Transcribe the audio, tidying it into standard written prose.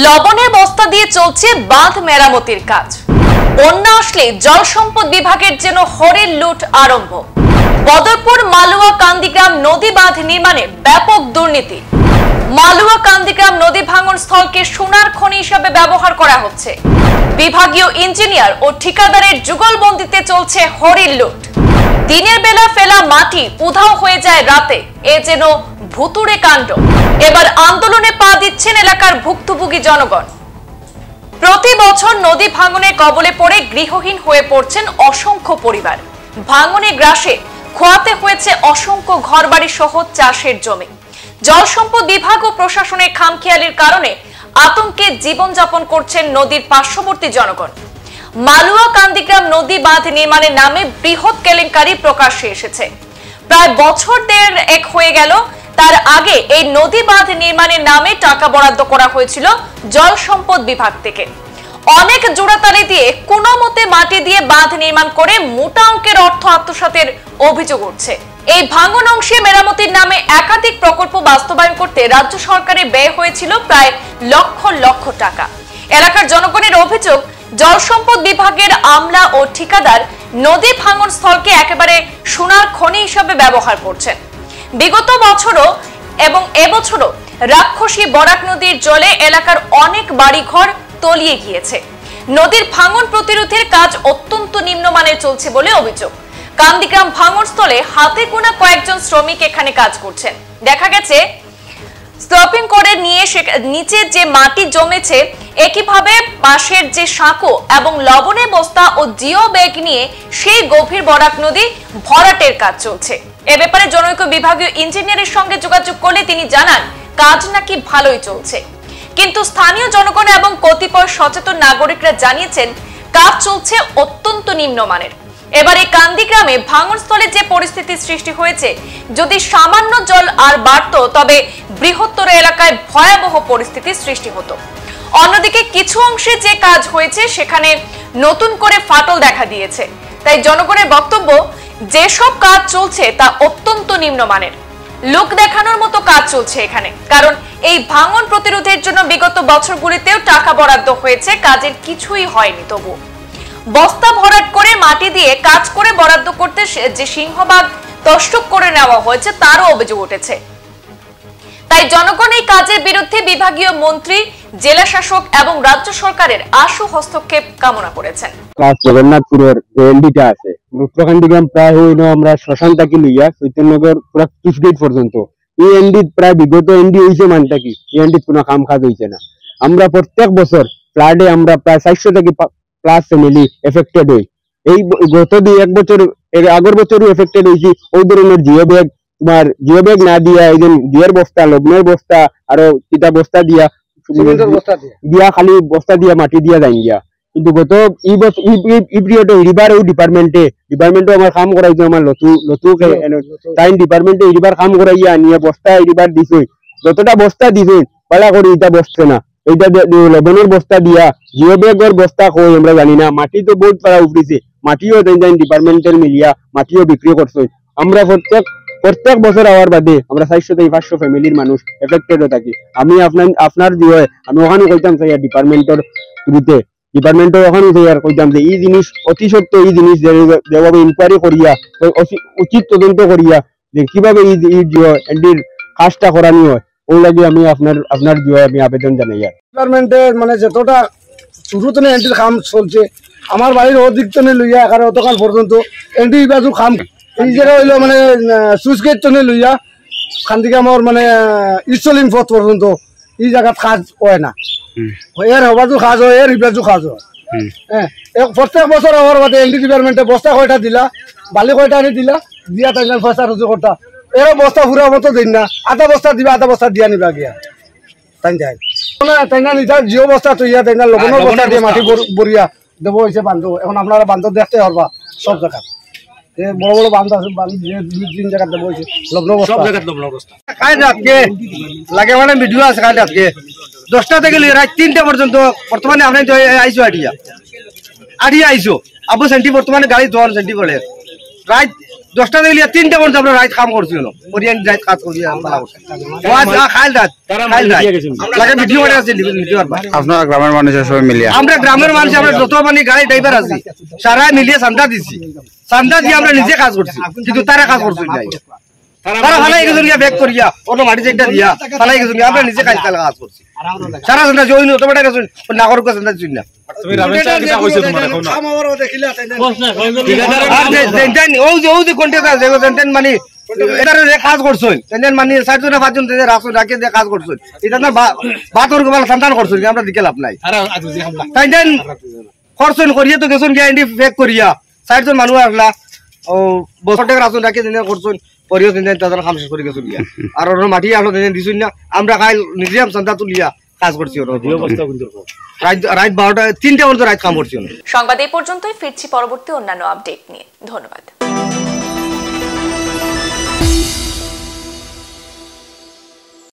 লবণের বস্তা দিয়ে চলছে বাঁধ মেরামতির কাজ। বন্যা আসলে জল সম্পদ বিভাগের যেন হরের লুট আরম্ভ। বদরপুর মালুয়া কান্দিগ্রাম নদী বাঁধ নির্মাণে ব্যাপক দুর্নীতি। মালুয়া কান্দিগ্রাম নদী ভাঙন স্থলকে সোনার খনি হিসেবে ব্যবহার করা হচ্ছে। বিভাগীয় ইঞ্জিনিয়ার ও ঠিকাদারের যুগলবন্দিতে চলছে হরের লুট। দিনের বেলা ফেলা মাটি উধাও হয়ে যায় রাতে, এ যেন ভুতুড়ে কাণ্ড। এবার আন্দোলনে পা দিচ্ছেন এলাকার ভুক্তভোগী জনগণ। প্রতি বছর নদী ভাঙনের কবলে পড়ে গৃহহীন হয়ে পড়ছেন অসংখ্য পরিবার। ভাঙনে গ্রাসে খোয়াতে হয়েছে অসংখ্য ঘরবাড়ি সহ চাষের জমি। জল সম্পদ বিভাগ ও প্রশাসনের খামখেয়ালির কারণে আতঙ্কে জীবনযাপন করছেন নদীর পার্শ্ববর্তী জনগণ। মালুয়া কান্দিগ্রাম নদী বাঁধ নির্মাণের নামে বৃহৎ কেলেঙ্কারি প্রকাশ্যে এসেছে। প্রায় বছর দেড় এক হয়ে গেল। তার আগে এই নদী বাঁধ নির্মাণের নামে টাকা বরাদ্দ করা হয়েছিল জল সম্পদ বিভাগ থেকে। অনেক জোড়াতালি দিয়ে কোনো মতে মাটি দিয়ে বাঁধ নির্মাণ করে মোটা অঙ্কের অর্থ আত্মসাতের অভিযোগ উঠছে। এই ভাঙন অংশে মেরামতির নামে একাধিক প্রকল্প বাস্তবায়ন করতে রাজ্য সরকারের ব্যয় হয়েছিল প্রায় লক্ষ লক্ষ টাকা। এলাকার জনগণের অভিযোগ, জল সম্পদ বিভাগের আমলা ও ঠিকাদার নদী ভাঙন স্থলকে একেবারে সোনার খনি হিসেবে ব্যবহার করছেন। বিগত বছরও এবং এবছরও রাক্ষসী বরাক নদীর জলে এলাকার অনেক বাড়িঘর তলিয়ে গিয়েছে। নদীর ভাঙন প্রতিরোধের কাজ অত্যন্ত নিম্নমানের চলছে বলে অভিযোগ। কান্দিগ্রাম ভাঙন স্থলে হাতে গোনা কয়েকজন শ্রমিক এখানে কাজ করছেন। দেখা গেছে স্লপিং করে নিচে যে মাটি জমেছে, একইভাবে পাশের যে সাঁকো এবং লবণের বস্তা ও জিও ব্যাগ নিয়ে সেই গভীর বরাক নদী ভরাটের কাজ চলছে। এ ব্যাপারে জনৈক বিভাগীয় ইঞ্জিনিয়ারের সঙ্গে যোগাযোগ করলে তিনি জানান কাজ নাকি ভালোই চলছে, কিন্তু স্থানীয় জনগণ এবং কতিপয় সচেতন নাগরিকরা জানিয়েছেন কাজ চলছে অত্যন্ত নিম্নমানের। এবার এই কান্দিগ্রামে ভাঙনস্থলে যে পরিস্থিতি সৃষ্টি হয়েছে, যদি সামান্য জল আর বাড়তো তবে বৃহত্তর এলাকায় ভয়াবহ পরিস্থিতির সৃষ্টি হতো। অন্যদিকে কিছু অংশে যে কাজ হয়েছে সেখানে নতুন করে ফাটল দেখা দিয়েছে। তাই জনগণের বক্তব্য, যেসব কাজ চলছে তা অত্যন্ত নিম্নমানের। লোক দেখানোর মতো কাজ চলছে এখানে, কারণ এই ভাঙন প্রতিরোধের জন্য বিগত বছরগুলিতেও টাকা বরাদ্দ হয়েছে, কাজের কিছুই হয়নি। তবু বস্তা ভরাট করে মাটি দিয়ে কাজ করে বরাদ্দ করতে যে সিংহভাগ তষ্টক করে নেওয়া হয়েছে তারও অভিযোগ উঠেছে। তাই জনগণ এই কাজের বিরুদ্ধে বিভাগীয় মন্ত্রী, জেলা শাসক এবং রাজ্য সরকারের আশু হস্তক্ষেপ কামনা করেছেন। জগন্নাথপুরের যে এনডিটা আছে, কান্দিগ্রাম প্রায় হইল আমরা শ্মশান থেকে লইয়া চৈতন্যনগর পুরা কিসগেট পর্যন্ত এই এনডি প্রায় বিগত এনডি হয়েছে মানটা কি এই এনডি কোনো কাম কাজ হয়েছে না। আমরা প্রত্যেক বছর ফ্লাডে আমরা প্রায় 400 থেকে প্লাস ফ্যামিলি এফেক্টেড হই। এই গত এক বছর আগের বছরও এফেক্টেড হয়েছি। ওই ধরনের জিও ব্যাগ, তোমার জিও ব্যাগ না দিয়া এই বিয়ের বস্তা, লগ্নের বস্তা, আরো চিটা বস্তা দিয়া খালি বস্তা দিয়া মাটি দিয়া যাই গিয়া। কিন্তু গত ই পিরিয়ডে ডিপার্টমেন্টে আমার কাম করাইছে, আমার লতু তাই ডিপার্টমেন্টে এবার কাম করাইয়া নিয়ে বস্তা এবার দিছে। যতটা বস্তা দিছে পালা করে এটা বসছে না। এইটা লবণের বস্তা দিয়া জিও ব্যাগের বস্তা কই আমরা জানি না। মাটি তো বহুত পাড়া উঠেছে, মাটিও ডিপার্টমেন্টের মিলিয়া মাটিও বিক্রি করছে। আমরা প্রত্যেক বছর আওয়ার বাদে আমরা 400 থেকে 500 ফ্যামিলির মানুষ এফেক্টেড থাকি। আমি আপনার দিয়ে আমি ওখানে কইতাম চাই ডিপার্টমেন্টের থ্রুতে, ডিপার্টমেন্টের ওখানে কইতাম যে এই জিনিস অতি সত্য, এই জিনিস যেভাবে ইনকোয়ারি করিয়া উচিত তদন্ত করিয়া যে কিভাবে এনডির কাজটা করানো হয়, ওই লাগে আমি আপনার দিয়ে আমি আবেদন জানাই। ডিপার্টমেন্টের মানে যতটা শুরু থেকে এনডির কাম চলছে, আমার বাড়ির অধিক তনে লইয়া এখানে অতকাল পর্যন্ত এনডি বাজু কাম এই জায়গা হইলো মানে সুইচ গেট তনে লইয়া কান্দিগ্রামর মানে ইস্টলিং পথ পর্যন্ত এই জায়গাত কাজ হয় না। এর হবাজু কাজ হয়, এর ইবাজু কাজ হয়। হ্যাঁ, প্রত্যেক বছর আমার বাদে এনডি ডিপার্টমেন্টে বস্তা কয়টা দিলা, বালি কয়টা আনি দিলা, দিয়া তাই পয়সা রুজু করতা। এর বস্তা ফুরা মতো দিন না, আধা বস্তা দিবা, আধা বস্তা দিয়া নিবা গিয়া তাই যায় তাই না। নিতা জিও বস্তা তৈয়া তাই না, লবণের বস্তা দিয়ে মাটি বরিয়া দেবো হয়েছে বান্ধব। এখন আপনারা বান্ধব দেখতে পারবা সব জায়গা, বড় বড় বান্ধ আছে, 2-3 জায়গা দেবো হয়েছে লগ্ন বস্তা। কাজ আজকে লাগে মানে ভিডিও আছে, কাজ আজকে 10টা থেকে রাত 3টা পর্যন্ত। বর্তমানে আপনি আইসো আটিয়া আইসো আবু সেন্টি, বর্তমানে গাড়ি ধোয়ার সেন্টি বলে রাত 10টা থেকে 3টা পর্যন্ত আমরা রাত কাম করছি না ওরিয়ান রাত কাজ করি আমরা খাইল রাত লাগে ভিডিও করে আছে ভিডিও আপনারা গ্রামের মানুষের সবাই মিলিয়ে আমরা গ্রামের মানুষ আমরা যত মানে গাড়ি ড্রাইভার আছি সারা মিলিয়ে চান্দা দিছি চান্দা দিয়ে আমরা নিজে কাজ করছি কিন্তু তারা কাজ করছি নাই তারা ফালাই গেছেন গিয়া ব্যাক করিয়া অন্য মাটি যেটা দিয়া ফালাই গেছেন আমরা নিজে কাজ করছি সারা চান্দা জইন অটোমেটা গেছেন নাগরিক চান্দা দিছি না তুমি রামেশ্বর কিটা কইছো তোমার এখন আমারও দেখিলা দেন ও যে কন্টেক্ট আছে দেন মানে এটারে কাজ করছই দেন মানে 4 জন 5 জন যে রাখছো রাখে যে কাজ করছই এটা না বাতর গোবাল সন্তান করছই আমরা দিকে লাভ নাই তাই দেন খরচন করিয়া তো গেছন গ্যারান্টি ফেক করিয়া 4 জন মানুষ আসলা ও বছর টাকা রাখছো রাখে দেন করছই পরিও দেন তাদের কাম শেষ করে গেছন গিয়া আর ওর মাটি আসলো দেন দিছুন না আমরা খাই নিজে সন্তা তুলিয়া কাজ করছি ওর রাত 12টা 3টা পর্যন্ত রাত কাম করছি। সংবাদ এই পর্যন্তই, ফিরছি পরবর্তী অন্যান্য আপডেট নিয়ে। ধন্যবাদ।